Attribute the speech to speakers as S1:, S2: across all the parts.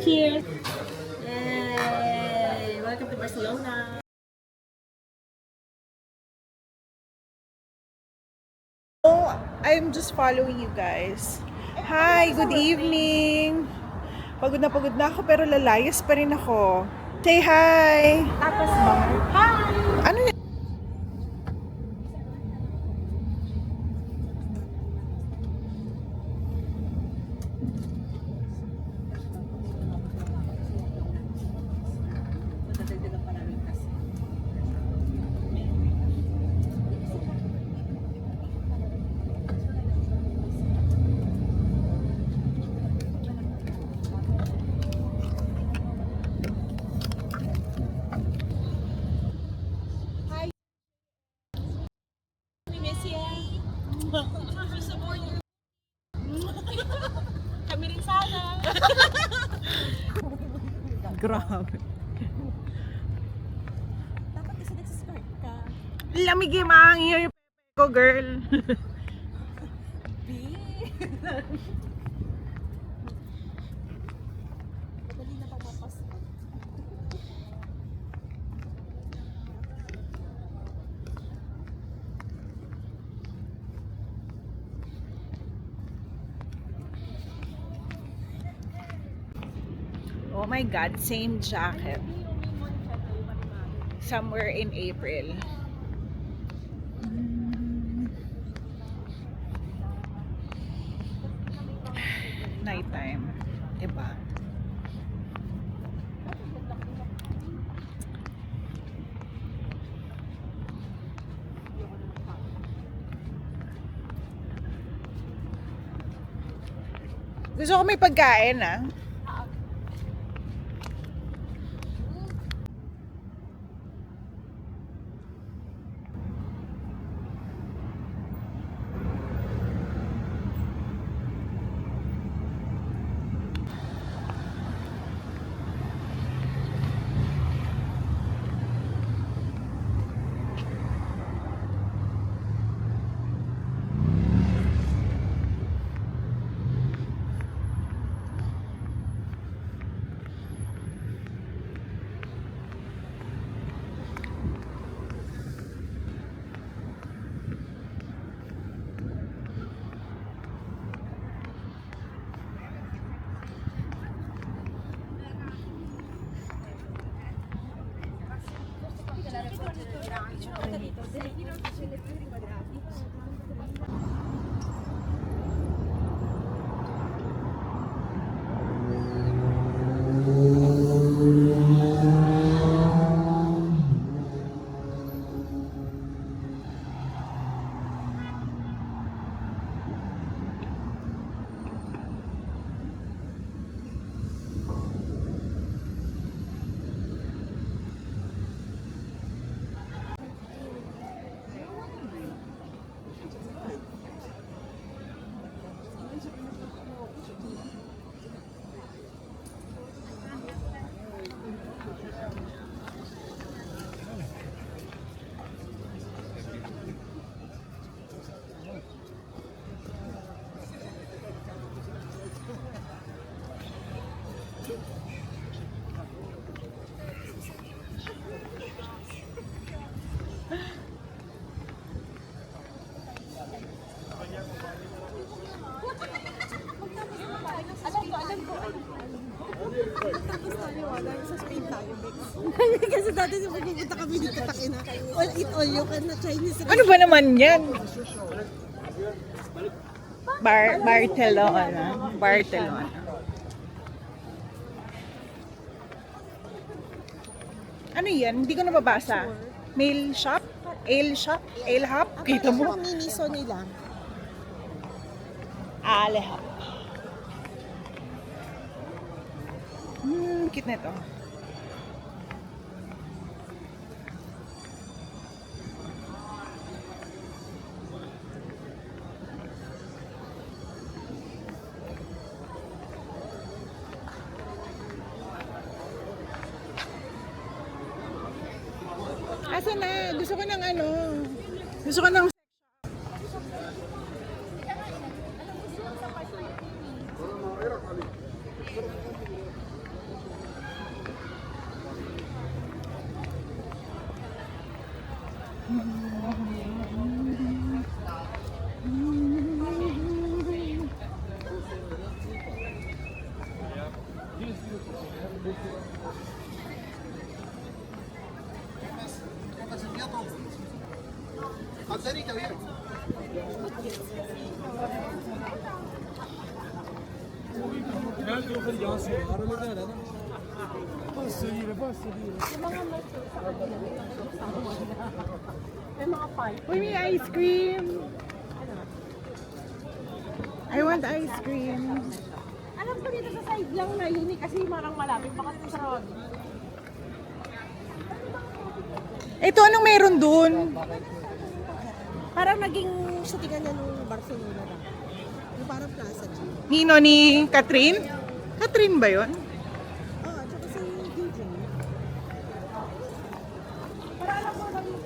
S1: Cheers! Yay! Welcome to Barcelona!
S2: Oh, I'm just following you guys. Hi, good evening. Pagod na ako pero lalayas pa rin ako. Say hi.
S1: Tapos bar. Hi!
S2: Ano yan?
S1: Kami rin sana.
S2: Grabe.
S1: Dapat kasi nagsiskirt ka.
S2: Lamig yung mahangin yung pepe ko, girl.
S1: B. Madali na papapas.
S2: Oh my God, same jacket. Somewhere in April. Nighttime. Diba? Gusto ko may pagkain ah.
S1: Sa Spain tayo, Bex. Kasi dati nung pupunta kami dito, takina. All eat all you can na Chinese.
S2: Ano ba naman yan? Barcelona. Barcelona. Ano yan? Hindi ko nababasa. Mail shop? Ale shop? Ale hop? Kita mo?
S1: Ang miniso nila.
S2: Ale hop. Cute na ito. Asa na? Gusto ko ng ano? Gusto ko ng
S1: May mga park.
S2: Uy, may ice cream. I want ice cream.
S1: Alam ko dito sa side lang na yun eh, kasi marang malapit. Baka ito sa road.
S2: Ito, anong meron dun?
S1: Parang naging shootingan niya nung Barcelona na. Yung parang plaza niya.
S2: Nino ni Catherine? Catherine ba yun?
S1: Oo, at saka si DJ. Para alam mo lang yung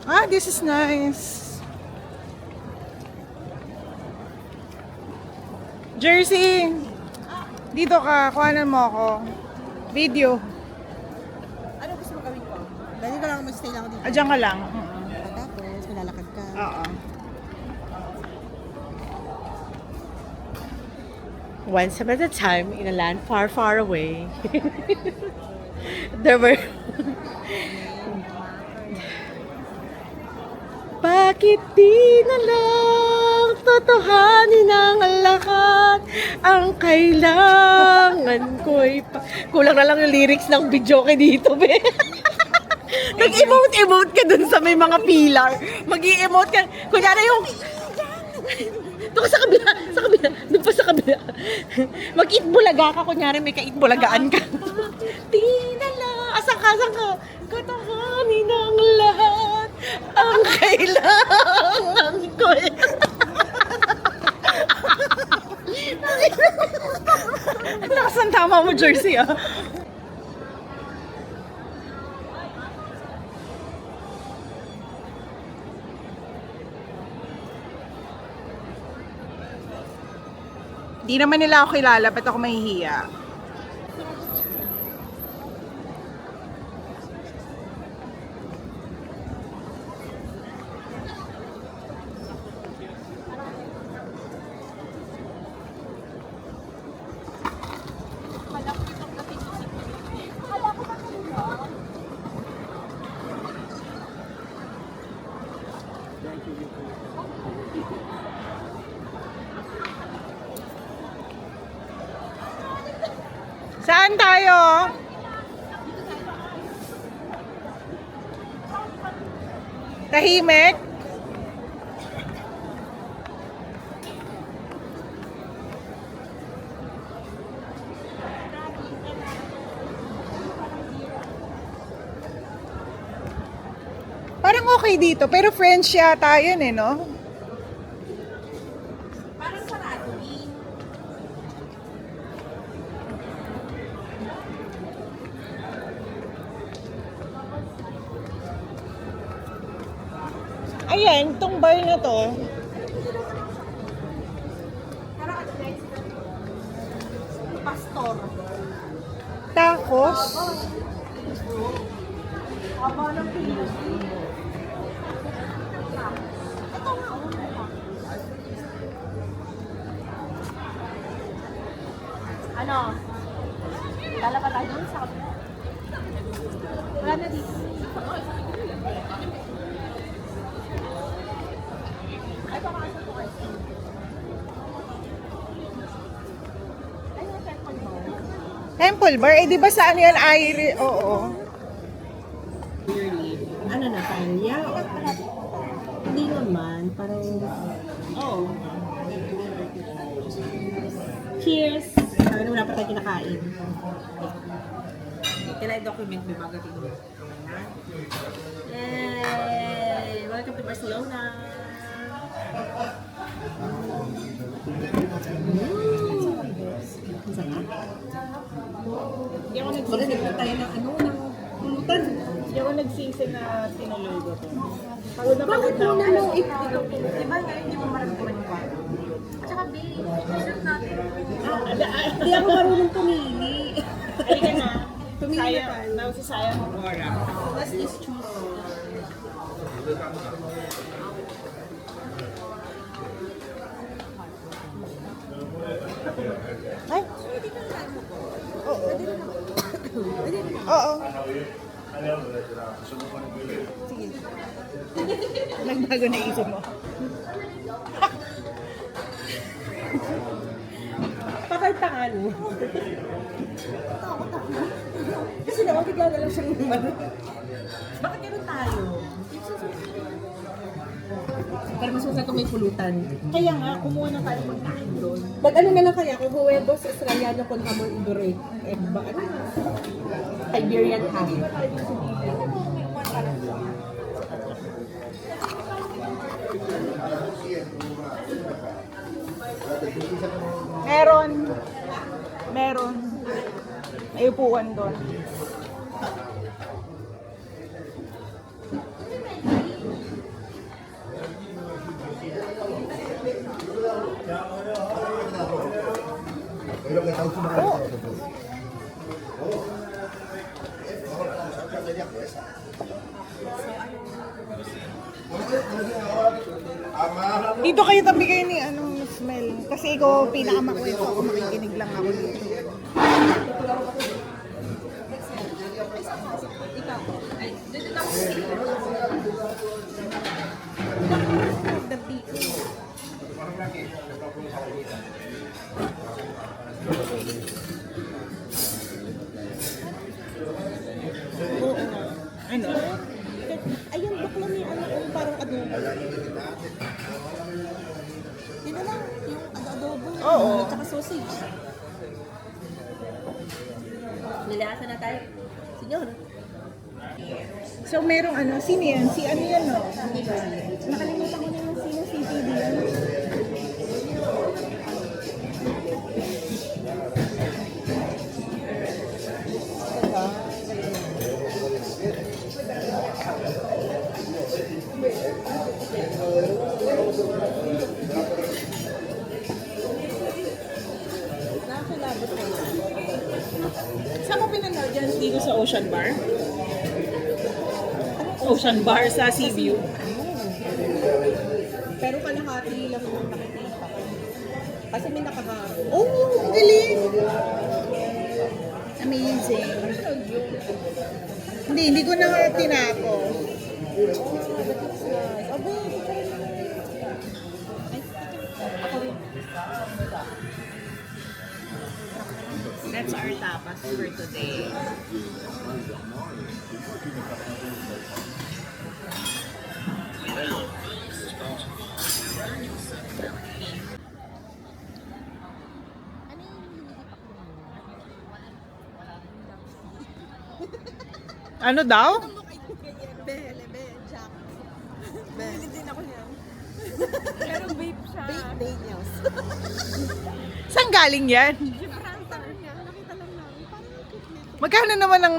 S2: Ah, this is nice. Jersey, dito ka, kuhanan mo ako. Video.
S1: ano gusto mo gawin ko? Dahil ka lang mag-stay lang ako dito.
S2: Diyan ka lang.
S1: Tapos, malalakad ka.
S2: Oo.
S3: Once upon a time, in a land far, far away, there were... Bakit di na lang totohanin ang lahat? Ang kailangan ko'y... Kulang na lang yung lyrics ng video kay dito, be. Nag-emote-emote ka dun sa may mga pillar. Mag-i-emote ka. Kunyari yung... Doon sa kabila, doon pa sa kabila. Mag-eat-bulaga ka, kunyari may ka-eat-bulagaan ka. Di na lang, asan ka, katotohanin ang lahat, ang kailangan ko.
S2: Lakas ang tama mo, Jersey, ah. Di naman nila ako kilala, ba't ako mahihiya? Saan tayo? Tahimik? Parang okay dito, pero French yata yun eh, no?
S1: Parang sarado eh.
S2: Ayan, tong bar na to.
S1: Parang ano guys? Pastor.
S2: Tacos.
S1: Haba ng pilos. Ito nga, ano? Lalaba tayo doon sa kapila. Wala na dito. Ay, pakasok ko kayo. Ay, yung temple mo.
S2: Temple bar? Eh, di ba sa ano yan? Oo.
S3: Ano na, paella? Hindi naman, parang... Oh. Cheers! Sabi na wala pa tayo kinakain. Kailangan i-document mo bago tingin. Yay! Welcome to Barcelona! Hindi ako nagsisig tayo ng ano, ng pulutan.
S2: Hindi ako nagsisig na tinuloy ko to.
S3: Bakit mo na lang ito? Diba ngayon hindi mo marami kumanikwa? At saka babe, serve natin. Hindi ako marunong pumili.
S2: Halika na.
S3: Pumili na
S2: Sayang.
S3: tayo.
S2: Nausisayang ang oras.
S3: Let's just choose. Ay,
S2: Oo. Oo.
S1: Sige.
S2: Nagbago na isip mo.
S3: pakaltangan mo. Kasi naman bigla na lang siyang Bakit ganun tayo? Pero mas masarap kung may pulutan. Kaya nga, kumuha na tayo magkain doon. Ano na lang kaya, kung huwebos Australiano con hamon iberic, ba, ano? Siberian ham.
S2: Meron. Meron. May upuan doon. Dito kayo tabi kayo ni anong smell. Kasi ikaw pinakamakwento ako, makikinig lang ako dito. Ano?
S3: Ayun, bakla may ano, yung parang adobo. Yun na lang, yung adobo.
S2: Oo.
S3: At saka sausage. Nilasa na tayo. Senyor.
S2: So merong ano, sino yan? Si ano yan, no? Nakalimutan ko na yung sino, si TV yan.
S3: Nakakalabot na yun.
S2: Saan mo pinanood yan? Dito sa Ocean Bar? Ocean Bar sa Seaview.
S3: Pero kalahati lang yung nakikita ko. Kasi may nakaharo.
S2: Oh, galing! Amazing. Hindi ko na tinako. That's our tapas for today. Ano daw?
S1: Lebe, Jack. Bili din ako niyan.
S3: Pero vape siya.
S1: Vape Daniels.
S2: Saan galing yan?
S1: Gibraltar niya. Nakita lang namin. Parang cute.
S2: Magkano naman ang